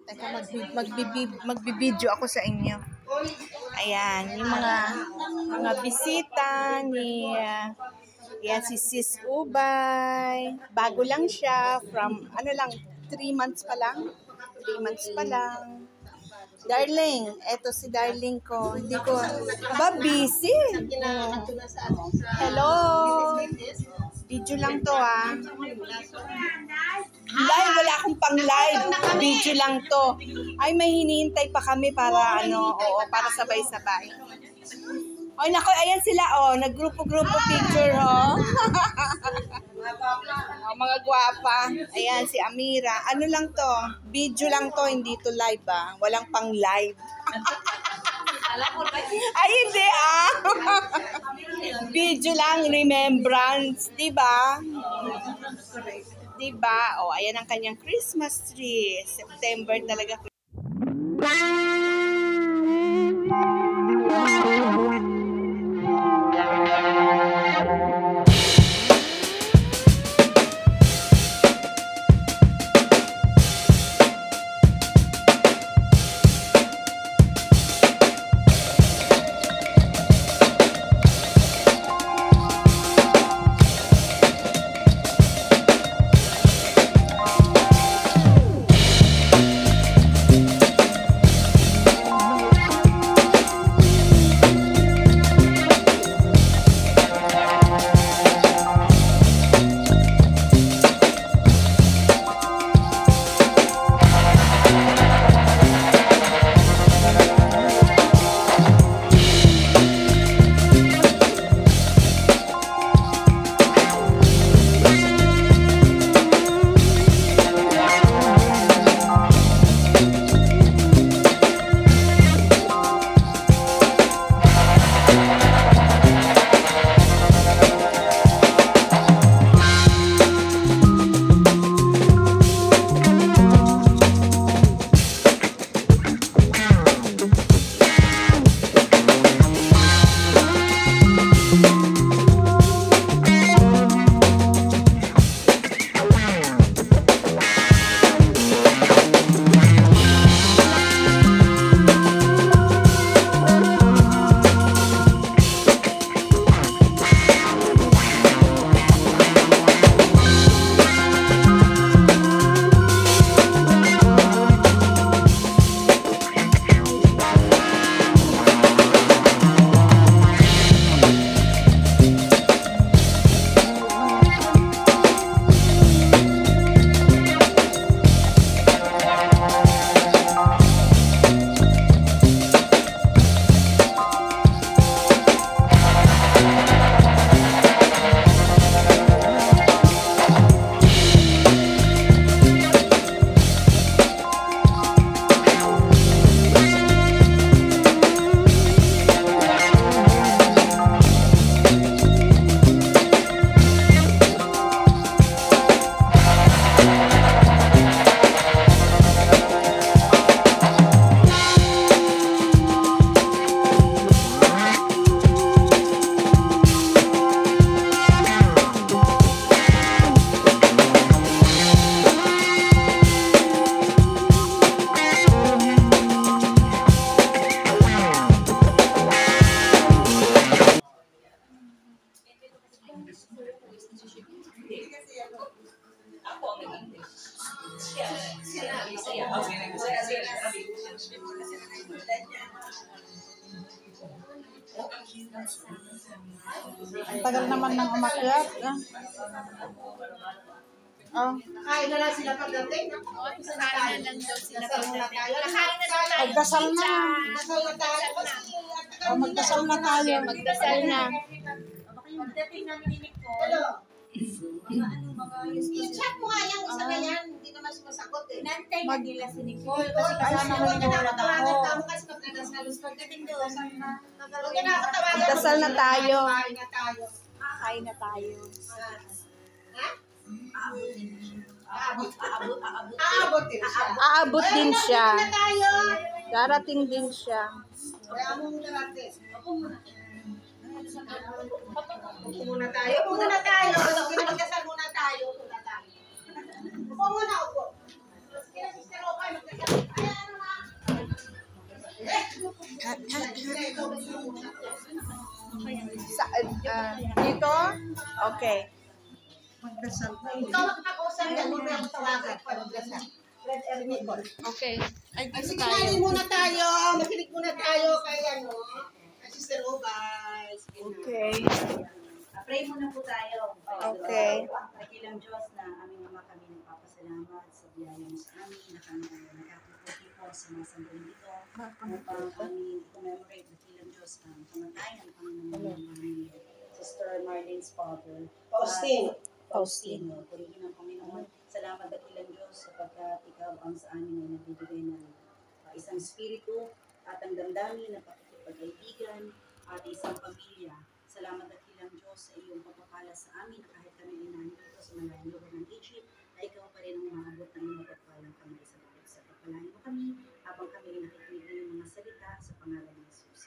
Teka, magbibideo ako sa inyo. Ayan, yung mga bisita ni yan si Sis Ubay. Bago lang siya from 3 months pa lang. 3 months pa lang. Darling, eto si darling ko. Hindi ko busy. Hello. Video lang to Live, wala akong pang live. Video lang to. Ay, may hinihintay pa kami para para sabay-sabay. Ay, nako, ayan sila naggrupo-grupo picture mga gwapa. Ayan si Amira. Ano lang to? Video lang to, hindi to live Walang pang live. Ay, hindi Video lang, remembrance, 'di ba? Diba? Ayan ang kanyang Christmas tree. September talaga. Ang tagal naman ng umakyat. Kain na lang sila pagdating. Kain na lang daw sila pagdating. Magdasal na. Magdasal na tayo. Magdasal na. Pagdating namin ni Nicole. I-chat mo nga yung isa na yan. Hindi naman sumasagot Nantay na nila si Nicole. Kasi kasama mo na wala ako. ako. Kasi magdadasal. Pagdating doon. Magdasal Magdasal na tayo. Kain na tayo. Kain na tayo. Ha? Aabot din siya. Aabot din siya. Kaya na tayo. Darating din siya. Kaya mo muna natin. Upo muna tayo. Upo muna tayo. Magdasal muna tayo. Upo muna. Upo muna, upo. Kaya sister Oka, magdasal. Dito? Okay. Magdasal tayo. Ikaw ang kakusap yan. Huwag mo yung tawagan. Pag-dasal. Red Air Nicole. Okay. Ay, Ay, gusto sige, tayo. makinig muna tayo. Makinig muna tayo kay ano. Kay Sister Ubay. Sige na. Okay. Pray muna po tayo. Okay. Dakilang Diyos na aming Ama, kami nagpapasalamat sa biyaya mo sa amin na kami ay nagkapuputi po sa mga sandali ito upang kami commemorate dakilang Diyos ang kamatayan ng Panginoon ni Sister Marlene's father. Faustino. Purihin ang Panginoon. Salamat dakilang Diyos sapagkat ikaw ang sa amin ay nagbibigay ng isang spiritu at ang damdamin na pakikipag-kaibigan at isang pamilya. Salamat dakilang Diyos sa iyong pagpapala sa amin na kahit kami ay nandito sa malayang lugar ng Egypt, ay ikaw pa rin ang umaabot ng iyong pagpapalang kamay sa bukid. Sa pagpalain mo kami habang kami ay nakikinig ng iyong mga salita sa pangalan ng Jesus.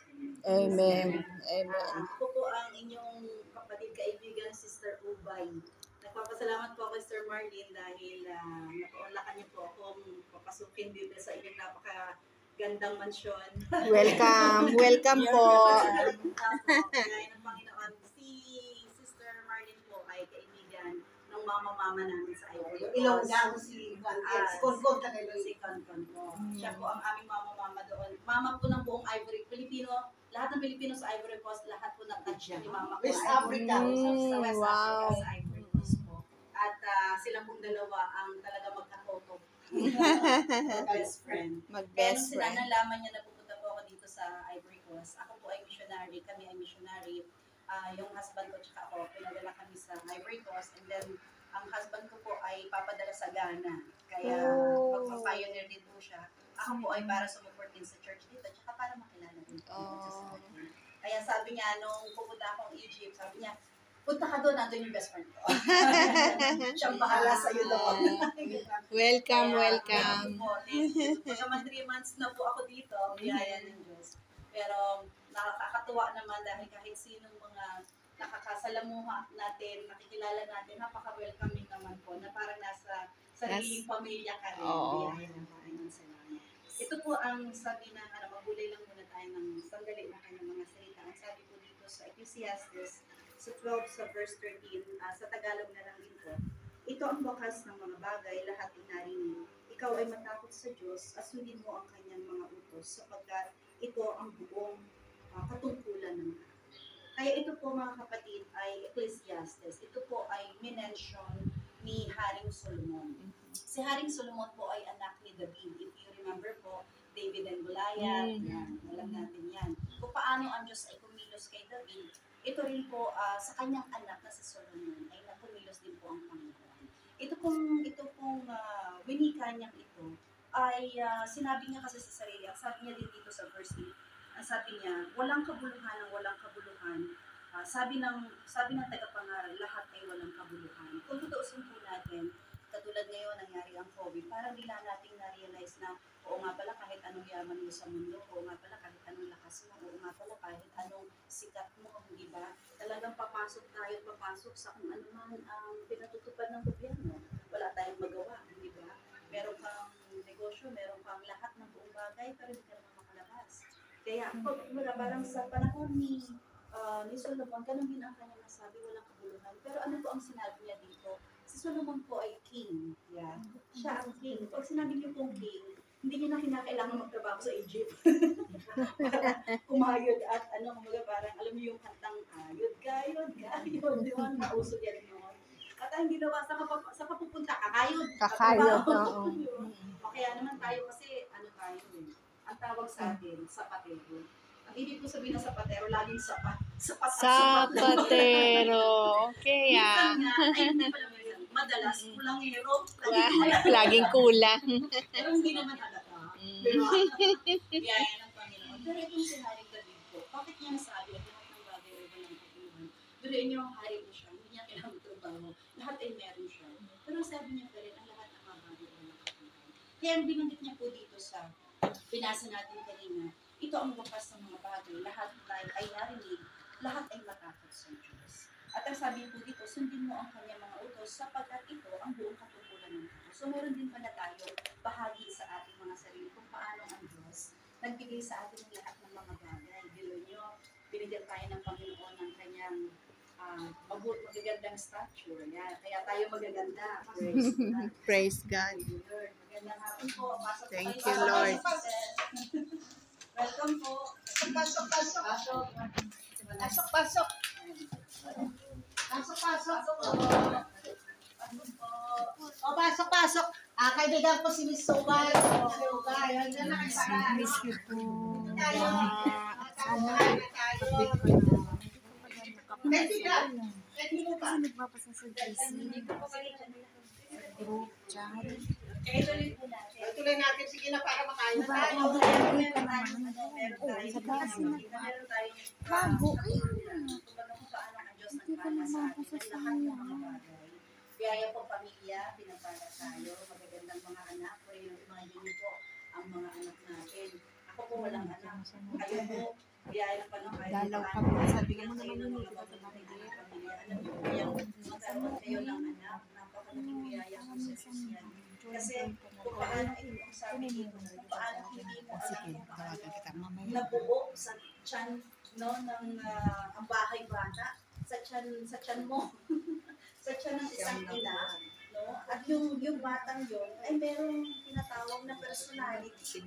Amen. Amen. Ako po ang inyong kapatid kaibigan, Sister Ubay. Nagpapasalamat po ako kay Sister Marlene dahil napaunlakan niyo po akong papasukin dito sa inyong napakagandang mansyon. Welcome. Welcome po. Kaya ng Panginoon, si Sister Marlene po ay kaibigan ng mama-mama namin sa Ivory Coast. Ilonggang si Konkon ka kay Si Konkon po. Siya po ang aming mama-mama doon. Mama po ng buong Ivory, Pilipino, lahat ng Pilipino sa Ivory Coast, lahat po na-touch ni mama ko. West Africa. Sa West Wow. Africa, sa Ivory Coast po. At sila pong dalawa ang talaga magkatoto. Best friend. Kaya Mag-best nung sila friend. nalaman niya na pupunta po ako dito sa Ivory Coast, ako po ay missionary, kami ay missionary. Yung husband ko tsaka ako, pinadala kami sa Ivory Coast, and then ang husband ko po ay papadala sa Ghana. Kaya magpa-pioneer din po siya. Ako po ay para sumuport din sa church dito, tsaka para makilala din po dito sa atin. Kaya sabi niya, nung pupunta akong Egypt, sabi niya, punta ka doon, nandun yung best friend ko. Siyang bahala sa'yo doon. Welcome, Kaya, welcome. thank you. Mga 3 months na po ako dito, biyaya ng Diyos. Pero nakakatuwa naman dahil kahit sinong mga nakakasalamuha natin, nakikilala natin, napaka-welcoming naman po na parang nasa sariling pamilya ka rin. Oo. Biyaya ng Panginoon sa langit. Ito po ang sabi ng, magulay lang muna tayo ng sandali na kanyang mga salita. Ang sabi po dito sa Ecclesiastes, sa 12 sa verse 13, sa Tagalog na lang din po. Ito ang wakas ng mga bagay, lahat ay narinig. Ikaw ay matakot sa Diyos, asundin mo ang kanyang mga utos, sapagkat ito ang buong katungkulan ng tao. Kaya ito po mga kapatid ay Ecclesiastes. Ito po ay minention ni Haring Solomon. Si Haring Solomon po ay anak ni David. If you remember po, David and Goliath, yan, alam natin yan. Kung paano ang Diyos ay kumilos kay David, ito rin po sa kanyang anak na si Solomon ay napumilos din po ang Panginoon. Ito pong winika niyang ito ay sinabi niya kasi sa sarili, sabi niya din dito sa verse 8, sabi niya, walang kabuluhan ng walang kabuluhan. Sabi ng tagapangaral, lahat ay walang kabuluhan. Kung tutuusin po natin, katulad ngayon nangyari ang COVID, parang bila nating na-realize na, oo nga pala kahit anong yaman mo sa mundo, oo nga pala kahit anong lakas mo, oo nga pala kahit anong sikat mo, di ba? Talagang papasok sa kung ano man ang pinatutupad ng gobyerno. Wala tayong magawa, di ba? Meron kang negosyo, meron kang lahat ng buong bagay, pero hindi ka naman makalabas. Kaya, parang sa panahon ni Solomon, ganun din ang kanyang nasabi, walang kabuluhan. Pero ano po ang sinabi niya dito? Si Solomon po ay king. Yeah. Siya ang king. Pag sinabi niyo pong king, hindi niyo na kinakailangan magtrabaho sa Egypt. Kumayod at kumbaga parang, alam niyo yung kantang ayod, gayod. Di ba? Nauso yan noon. At ang ginawa, sa kapupunta, kakayod. Kakayod, Katrabaho. oo. O kaya naman tayo kasi, tayo ang tawag sa atin, sapatero. Ang ibig ko sabihin ng sapatero, laging sapat. Sapatero. Okay, Minsan nga, ay hindi pala minsan, madalas, kulangero. Laging kulang. Pero hindi naman halata. Di ba? Biyaya ng Panginoon. Pero itong si Haring David po, bakit niya nasabi at lahat ng bagay ay walang kabuluhan? Duloy niyo ang hari mo siya, hindi niya kailangan trabaho. Lahat ay meron siya. Pero sabi niya pa rin, ang lahat ng mga bagay ay walang kabuluhan. Kaya ang binanggit niya po dito sa binasa natin kanina, ito ang wakas ng mga bagay, lahat ay narinig, lahat ay matakot sa Diyos. At ang sabi po dito, sundin mo ang kanyang mga utos sapagkat ito ang buong katungkulan ng tao. So meron din pala tayo bahagi sa ating mga sarili kung paano ang Diyos nagbigay sa atin ng lahat ng mga magagandang stature. Yan. Kaya tayo magaganda. Praise God. Praise God. Magandang hapon po. Pasok po Thank kayo. you, Lord. Welcome po. Pasok, pasok. Pasok. Pasok, pasok. Pasok, pasok. O, pasok, pasok. Kaibigan ko si Miss Subay. Si Ubay. Hanggang na kayo. Miss you po. Tayo. Kaibigan. Kaibigan ba? Nagpapasa sa GC. Group chat. Kaya tuloy po natin. Tuloy natin. Sige na para makain na tayo. Sa klase na. Meron tayong Bago. kumbaga kung paano ang Diyos nagpala sa atin ay lahat ng mga bagay. Biyaya po pamilya, pinagpala tayo, magagandang mga anak, pero yung imagine niyo po ang mga anak natin. Ako po walang anak. Kayo po, biyaya ng panahon kayo. Dalaw kami. Sabi ko mo kayo naman ng yun. mga mabuting anak pamilya. Alam niyo po yan, magkaroon kayo ng anak, napakalaking biyaya po sa Diyos yan. Kasi kung paano ito ang sabi dito, kung paano hindi mo alam kung paano nabuo sa tiyan no ng ang bahay bata sa tiyan mo sa tiyan ng isang ina no at yung batang yon ay merong tinatawag na personality.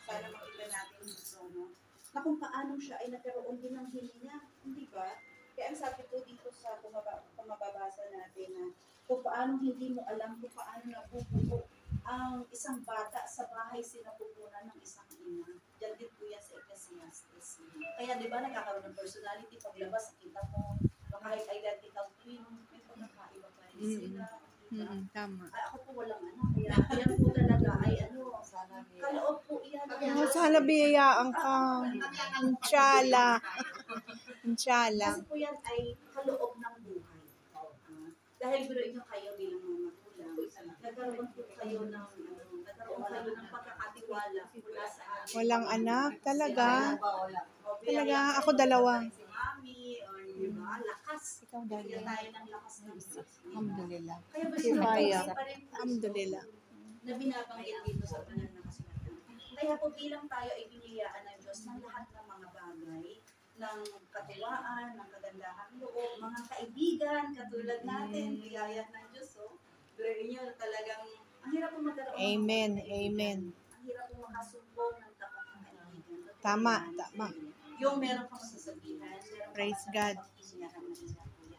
Sana makita natin ito no na kung paano siya ay nagkaroon din ng hininga, hindi ba? Kaya ang sabi ko dito sa pumababasa natin na kung paano hindi mo alam kung paano nabubuo ang isang bata sa bahay sinapupunan ng isang ina. Diyan din po yan sa Ecclesiastes. Kaya di ba nagkakaroon ng personality, paglabas, kita mo, kahit identical twin, may pagkakaiba pa rin sila. Diba? Tama. Ay, ako po walang anak, kaya yan po talaga ay kaloob po yan. Sana biyayaan ka. Inshallah. Inshallah. Kasi po yan ay kaloob ng buhay. Dahil biruin nyo kayo bilang mga magulang, nagkaroon po kayo ng pagkakatiwala mula sa amin. Walang anak. Talaga. Talaga. Biyaya Ako dalawa. Si mami, or diba, lakas. Ikaw Bigyan tayo ng lakas ng Diyos. Alhamdulillah. Kaya ba Kaya. pa rin po Alhamdulillah. na binabanggit dito sa banal na kasulatan. Kaya po bilang tayo ay biniyayaan ng Diyos ng lahat ng mga bagay, ng katuwaan, ng kagandahang loob, mga kaibigan, katulad natin, biyaya ng Diyos. So, biruin nyo talagang, ang hirap po magkaroon. Amen. Amen. Ang hirap po makasumbong ng tapat ng kaibigan. Tama. Tama. Yung meron kang sasabihan, meron kang Praise God. pagkakasiyahan ng isa.